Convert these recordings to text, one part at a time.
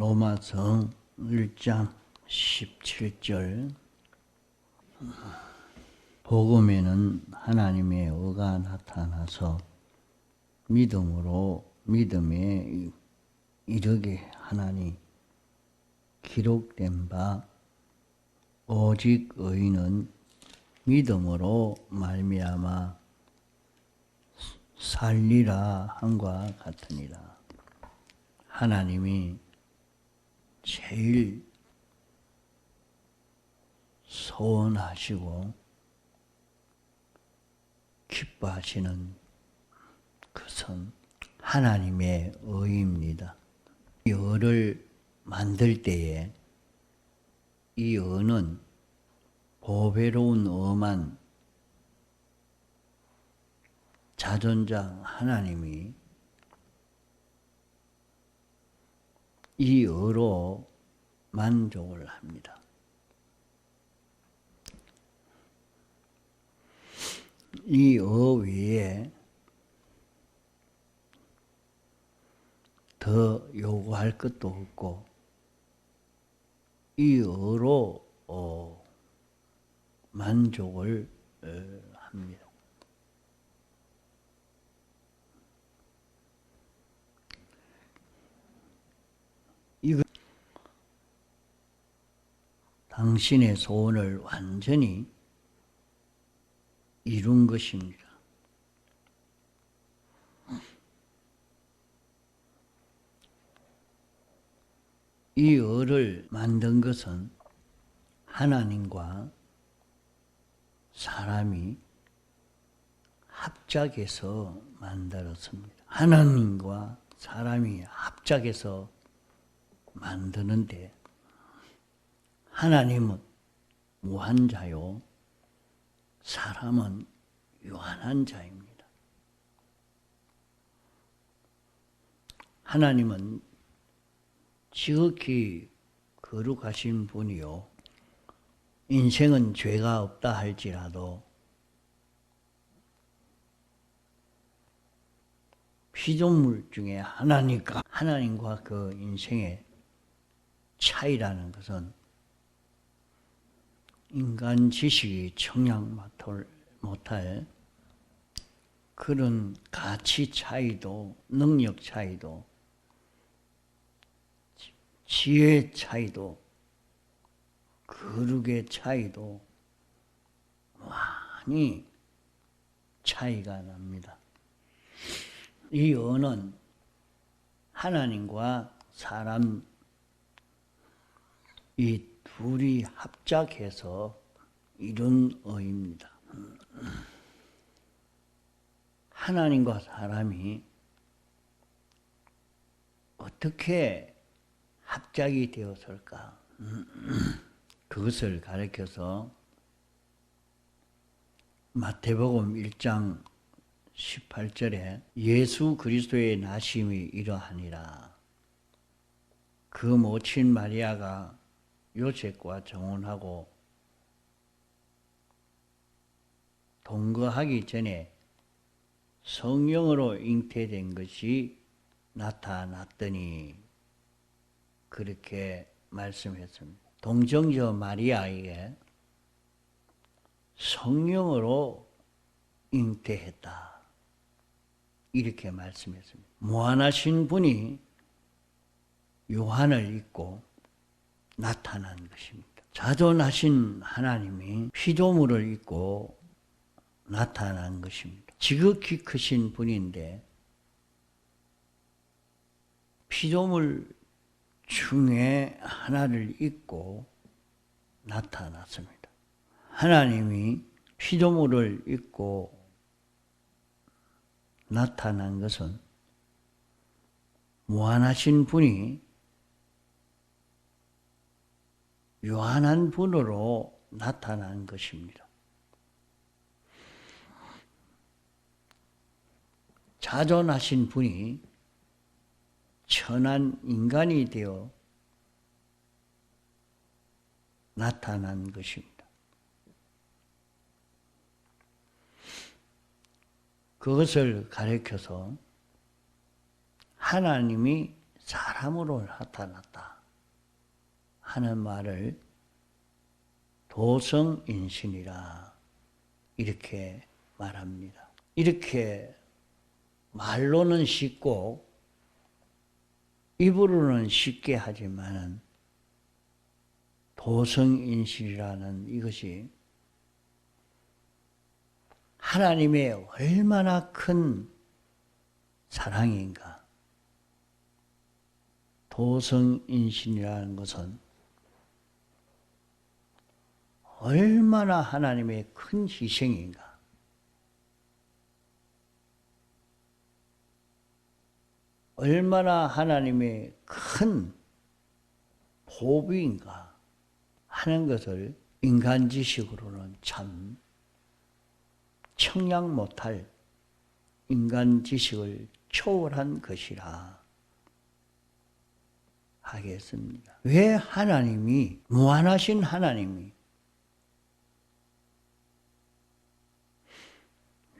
로마서 1장 17절 복음에는 하나님의 의가 나타나서 믿음에 이르게 하나니 기록된 바 오직 의인은 믿음으로 말미암아 살리라 함과 같으니라. 하나님이 제일 소원하시고 기뻐하시는 것은 하나님의 의입니다. 이 의를 만들 때에 이 의는 보배로운 의만 자존자 하나님이 이 의로 만족을 합니다. 이 의 위에 더 요구할 것도 없고 이 의로 만족을 합니다. 이거 당신의 소원을 완전히 이룬 것입니다. 이 의를 만든 것은 하나님과 사람이 합작해서 만들었습니다. 하나님과 사람이 합작해서 만드는데 하나님은 무한자요, 사람은 유한한 자입니다. 하나님은 지극히 거룩하신 분이요, 인생은 죄가 없다 할지라도 피조물 중에 하나님과 그 인생의 차이라는 것은 인간 지식이 청량 못할 그런 가치 차이도, 능력 차이도, 지혜 차이도, 거룩의 차이도 많이 차이가 납니다. 이 의는 하나님과 사람 이 둘이 합작해서 이룬 의입니다. 하나님과 사람이 어떻게 합작이 되었을까? 그것을 가리켜서 마태복음 1장 18절에 예수 그리스도의 나심이 이러하니라. 그 모친 마리아가 요셉과 정혼하고 동거하기 전에 성령으로 잉태된 것이 나타났더니 그렇게 말씀했습니다. 동정녀 마리아에게 성령으로 잉태했다. 이렇게 말씀했습니다. 무한하신 분이 요한을 입고 나타난 것입니다. 자존하신 하나님이 피조물을 입고 나타난 것입니다. 지극히 크신 분인데 피조물 중에 하나를 입고 나타났습니다. 하나님이 피조물을 입고 나타난 것은 무한하신 분이 유한한 분으로 나타난 것입니다. 자존하신 분이 천한 인간이 되어 나타난 것입니다. 그것을 가리켜서 하나님이 사람으로 나타났다 하는 말을 도성인신이라 이렇게 말합니다. 이렇게 말로는 쉽고 입으로는 쉽게 하지만 도성인신이라는 이것이 하나님의 얼마나 큰 사랑인가. 도성인신이라는 것은 얼마나 하나님의 큰 희생인가. 얼마나 하나님의 큰 보비인가 하는 것을 인간 지식으로는 참 청량 못할 인간 지식을 초월한 것이라 하겠습니다. 왜 하나님이, 무한하신 하나님이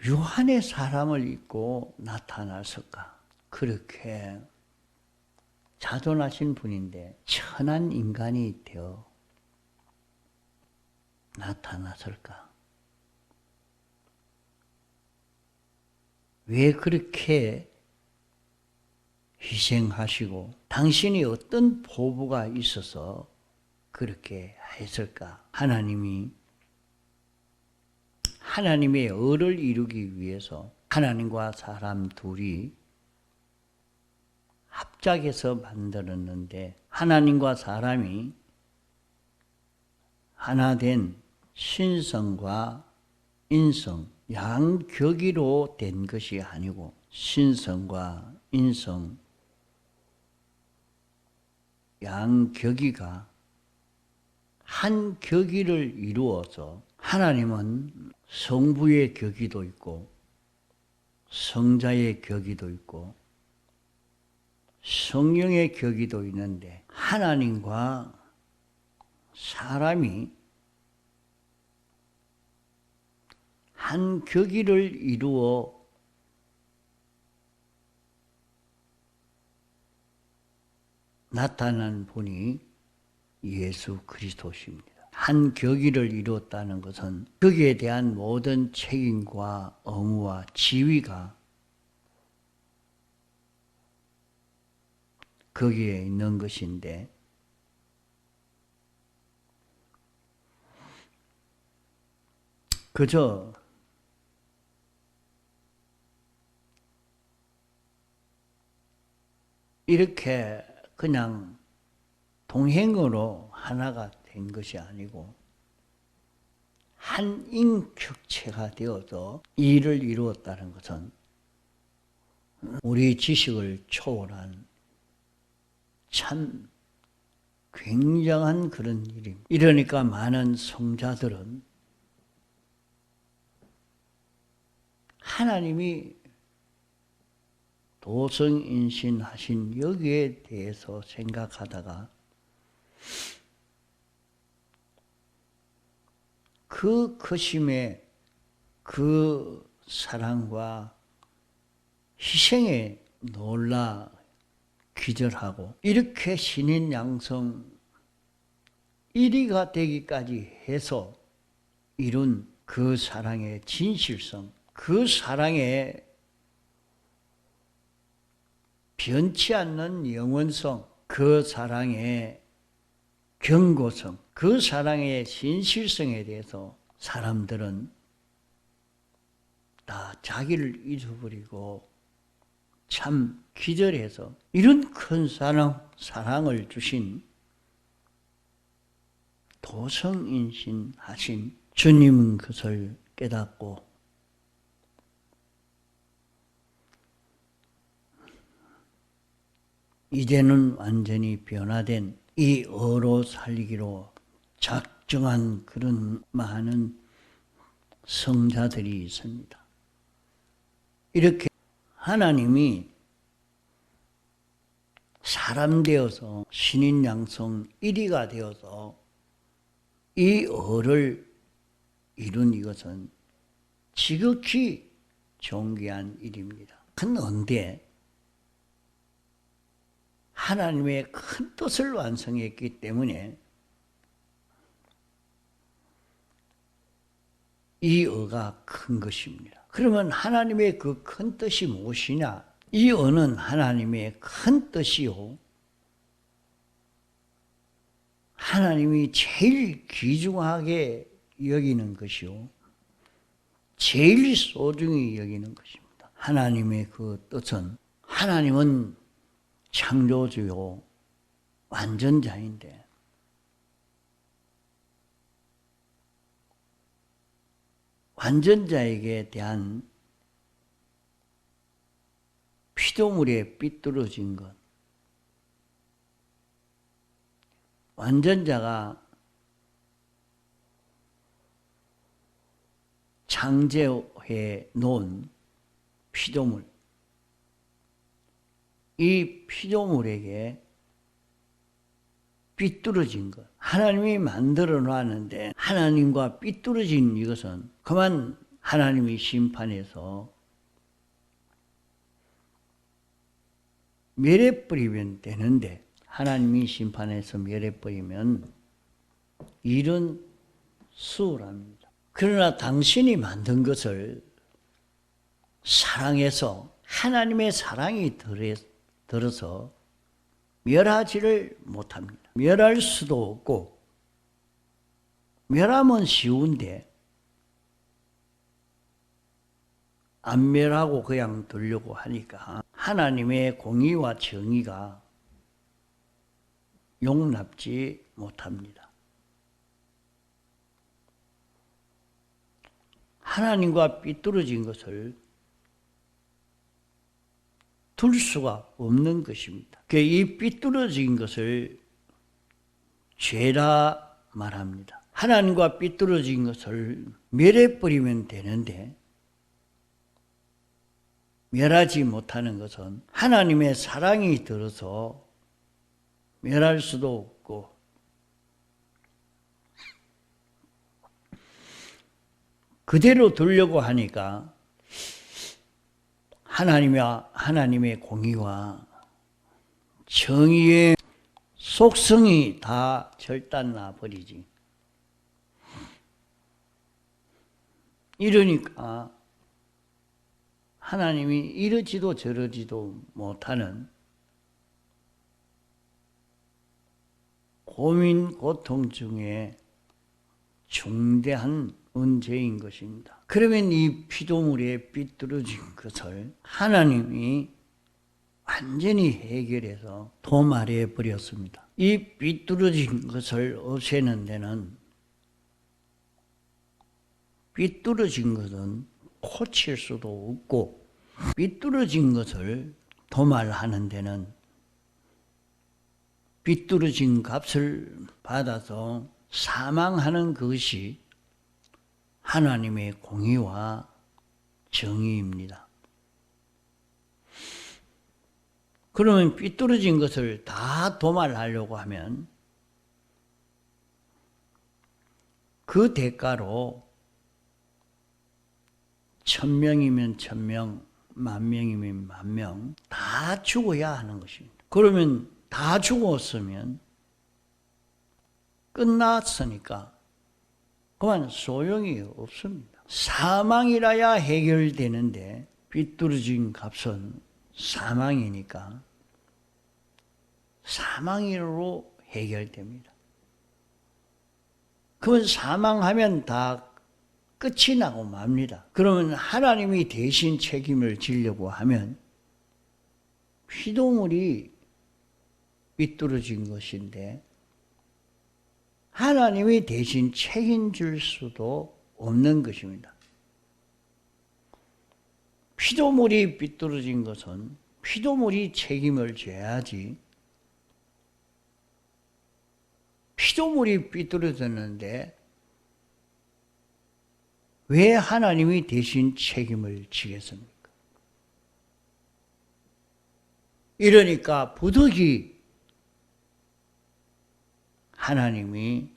유한의 사람을 입고 나타났을까? 그렇게 자존하신 분인데 천한 인간이 되어 나타났을까? 왜 그렇게 희생하시고 당신이 어떤 포부가 있어서 그렇게 했을까? 하나님이 하나님의 의를 이루기 위해서 하나님과 사람 둘이 합작해서 만들었는데 하나님과 사람이 하나 된 신성과 인성, 양격이로 된 것이 아니고 신성과 인성, 양격이가 한 격이를 이루어서 하나님은 성부의 격이도 있고 성자의 격이도 있고 성령의 격이도 있는데 하나님과 사람이 한 격이를 이루어 나타난 분이 예수 그리스도십니다. 한 격의를 이루었다는 것은 거기에 대한 모든 책임과 의무와 지위가 거기에 있는 것인데 그저 이렇게 그냥 동행으로 하나가 된 것이 아니고 한 인격체가 되어서 이 일을 이루었다는 것은 우리 지식을 초월한 참 굉장한 그런 일입니다. 이러니까 많은 성자들은 하나님이 도성인신하신 여기에 대해서 생각하다가 그 크심의 그 사랑과 희생에 놀라 기절하고 이렇게 신인 양성 1위가 되기까지 해서 이룬 그 사랑의 진실성, 그 사랑의 변치 않는 영원성, 그 사랑의 견고성, 그 사랑의 진실성에 대해서 사람들은 다 자기를 잊어버리고 참 기절해서 이런 큰 사랑을 주신 도성인신하신 주님은 그것을 깨닫고 이제는 완전히 변화된 이 어로 살리기로 작정한 그런 많은 성자들이 있습니다. 이렇게 하나님이 사람 되어서 신인 양성 1위가 되어서 이 어를 이룬 이것은 지극히 존귀한 일입니다. 큰 언데 하나님의 큰 뜻을 완성했기 때문에 이 의가 큰 것입니다. 그러면 하나님의 그 큰 뜻이 무엇이냐? 이 의는 하나님의 큰 뜻이요, 하나님이 제일 귀중하게 여기는 것이요, 제일 소중히 여기는 것입니다. 하나님의 그 뜻은, 하나님은 창조주요 완전자인데 완전자에게 대한 피조물에 삐뚤어진 것, 완전자가 창조해 놓은 피조물, 이 피조물에게 삐뚤어진 것, 하나님이 만들어 놨는데 하나님과 삐뚤어진 이것은 그만 하나님이 심판해서 멸해버리면 되는데, 하나님이 심판해서 멸해버리면 일은 수월합니다. 그러나 당신이 만든 것을 사랑해서 하나님의 사랑이 들어서 멸하지를 못합니다. 멸할 수도 없고, 멸하면 쉬운데 안 멸하고 그냥 두려고 하니까 하나님의 공의와 정의가 용납지 못합니다. 하나님과 삐뚤어진 것을 둘 수가 없는 것입니다. 이 삐뚤어진 것을 죄라 말합니다. 하나님과 삐뚤어진 것을 멸해버리면 되는데 멸하지 못하는 것은 하나님의 사랑이 들어서 멸할 수도 없고, 그대로 두려고 하니까 하나님의 공의와 정의의 속성이 다 절단나 버리지. 이러니까 하나님이 이러지도 저러지도 못하는 고민, 고통 중에 중대한 문제인 것입니다. 그러면 이 피조물에 삐뚤어진 것을 하나님이 완전히 해결해서 도말해 버렸습니다. 이 삐뚤어진 것을 없애는 데는, 삐뚤어진 것은 고칠 수도 없고, 삐뚤어진 것을 도말하는 데는 삐뚤어진 값을 받아서 사망하는 것이 하나님의 공의와 정의입니다. 그러면 삐뚤어진 것을 다 도말하려고 하면 그 대가로 1000명이면 1000명, 10,000명이면 10,000명 다 죽어야 하는 것입니다. 그러면 다 죽었으면 끝났으니까 그만 소용이 없습니다. 사망이라야 해결되는데 삐뚤어진 값은 사망이니까 사망으로 해결됩니다. 그건 사망하면 다 끝이 나고 맙니다. 그러면 하나님이 대신 책임을 지려고 하면 피조물이 삐뚤어진 것인데 하나님이 대신 책임질 수도 없는 것입니다. 피조물이 삐뚤어진 것은 피조물이 책임을 져야지, 피조물이 삐뚤어졌는데 왜 하나님이 대신 책임을 지겠습니까? 이러니까 부득이 하나님이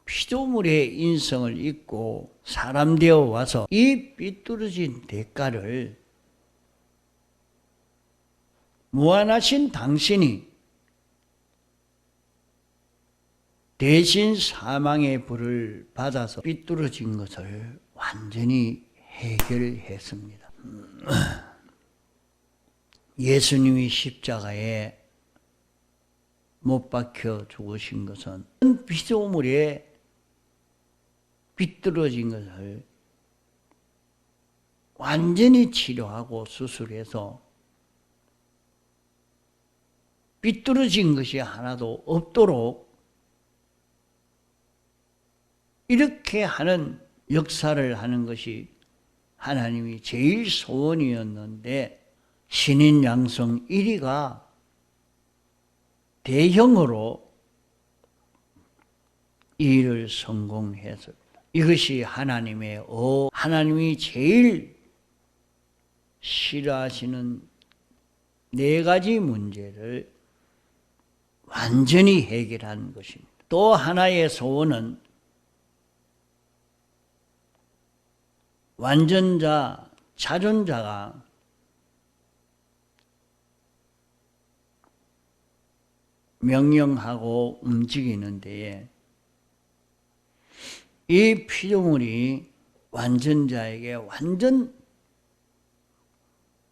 피조물의 인성을 잊고 사람 되어 와서 이 삐뚤어진 대가를 무한하신 당신이 대신 사망의 불을 받아서 삐뚤어진 것을 완전히 해결했습니다. 예수님이 십자가에 못 박혀 죽으신 것은 피조물에 삐뚤어진 것을 완전히 치료하고 수술해서 삐뚤어진 것이 하나도 없도록 이렇게 하는 역사를 하는 것이 하나님이 제일 소원이었는데 신인 양성 1위가 대형으로 이 일을 성공했습니다. 이것이 하나님이 제일 싫어하시는 4가지 문제를 완전히 해결한 것입니다. 또 하나의 소원은 완전자, 자존자가 명령하고 움직이는 데에 이 피조물이 완전자에게 완전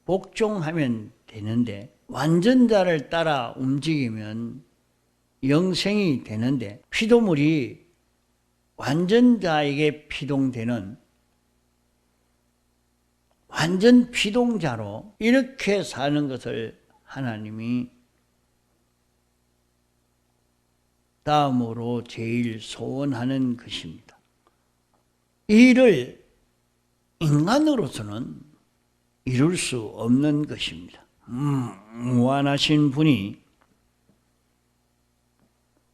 복종하면 되는데 완전자를 따라 움직이면 영생이 되는데 피조물이 완전자에게 피동되는 완전 피동자로 이렇게 사는 것을 하나님이 다음으로 제일 소원하는 것입니다. 이 일을 인간으로서는 이룰 수 없는 것입니다. 무한하신 분이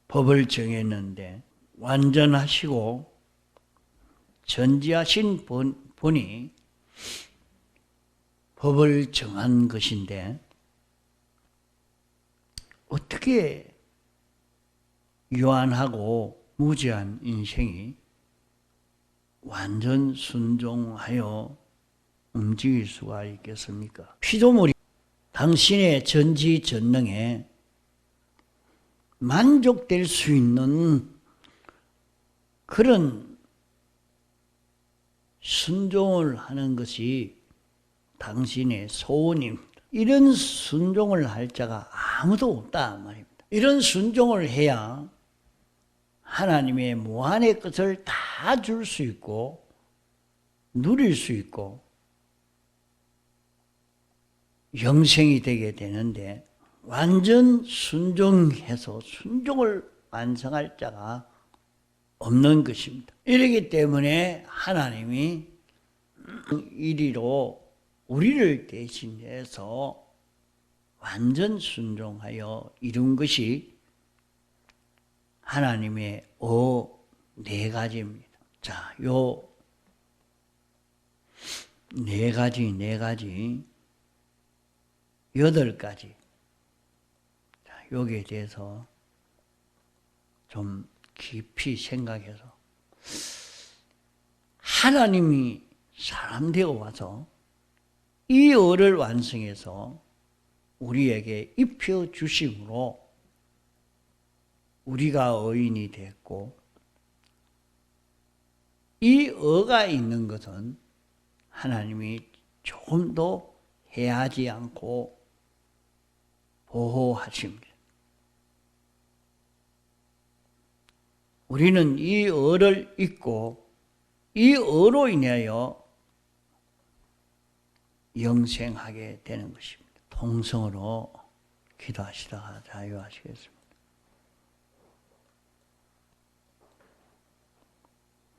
법을 정했는데 완전하시고 전지하신 분이 법을 정한 것인데 어떻게 유한하고 무지한 인생이 완전 순종하여 움직일 수가 있겠습니까? 피조물이 당신의 전지전능에 만족될 수 있는 그런 순종을 하는 것이 당신의 소원입니다. 이런 순종을 할 자가 아무도 없다 말입니다. 이런 순종을 해야 하나님의 무한의 것을 다 줄 수 있고 누릴 수 있고 영생이 되게 되는데 완전 순종해서 순종을 완성할 자가 없는 것입니다. 이렇기 때문에 하나님이 이리로 우리를 대신해서 완전 순종하여 이룬 것이 하나님의 4가지입니다. 자, 요 4가지 8가지. 자, 여기에 대해서 좀 깊이 생각해서 하나님이 사람 되어 와서 이 을을 완성해서 우리에게 입혀 주심으로 우리가 의인이 됐고 이 어가 있는 것은 하나님이 조금 더 해하지 않고 보호하십니다. 우리는 이 어를 잊고 이 어로 인하여 영생하게 되는 것입니다. 통성으로 기도하시다가 자유하시겠습니다.